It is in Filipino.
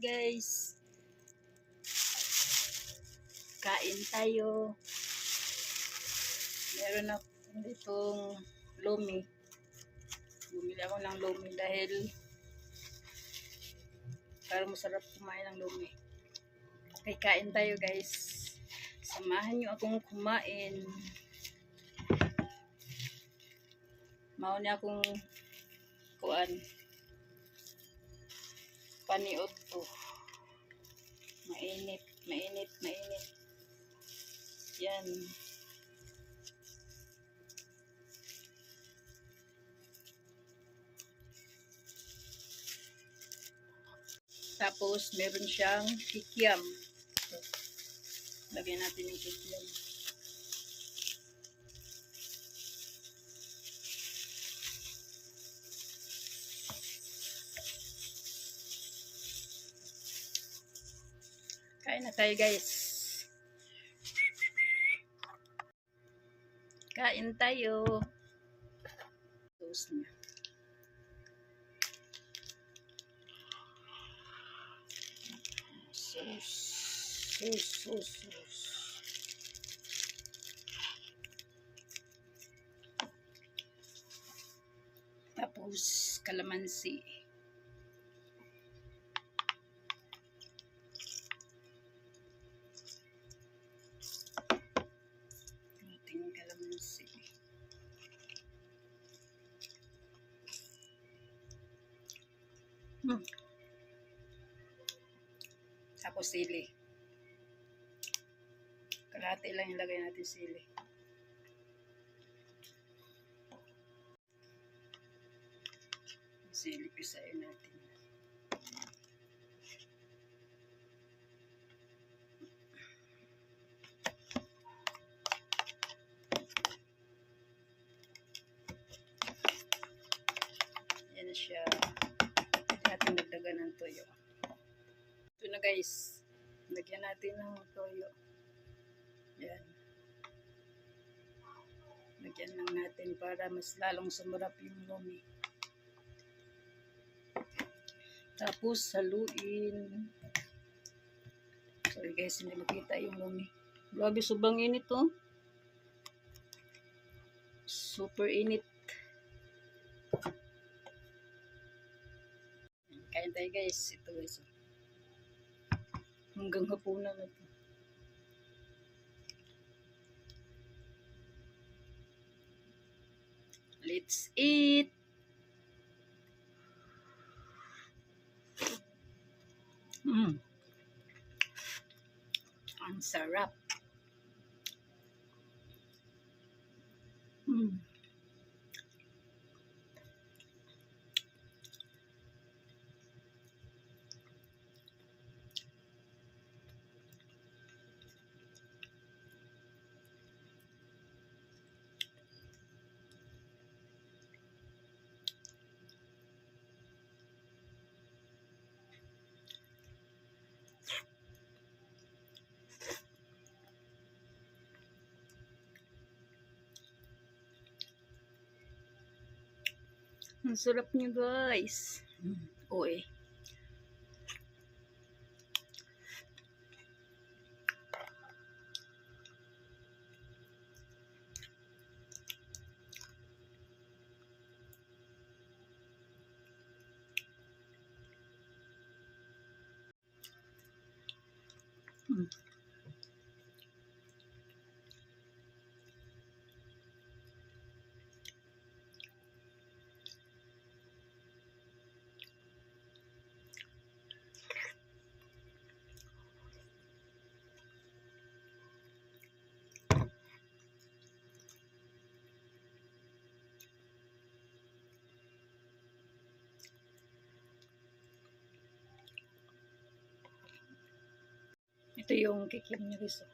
guys. Kain tayo. Meron ako ditong lomi. Bumili ako ng lomi dahil parang masarap kumain ng lomi. Okay, kain tayo guys. Samahan nyo akong kumain. Mauna akong kuan. Paniod to. Mainit, mainit, mainit. Yan. Tapos, meron siyang kikiam. So, lagyan natin yung kikiam. Kain na tayo guys. Kain tayo. Toast na. Sus. Tapos kalamansi. Ating kalamansi. Tapos sili. Kalahati lang ilagay natin sili. Sili pisain natin. Yan na siya. Pwede natin dagdagan ng toyo. Ito na guys. Lagyan natin ng toyo. Yan. Lagyan lang natin para mas lalong sumarap yung lomi. Tapos haluin. Sorry guys, hindi makita yung lomi. Grabe, sobrang init to. Super init. Kain tayo guys. Ito guys. Hanggang hapunan na ito. Let's eat! Ang sarap. Ang sarap niyo guys. Oy. Ito yung kikim niya guys.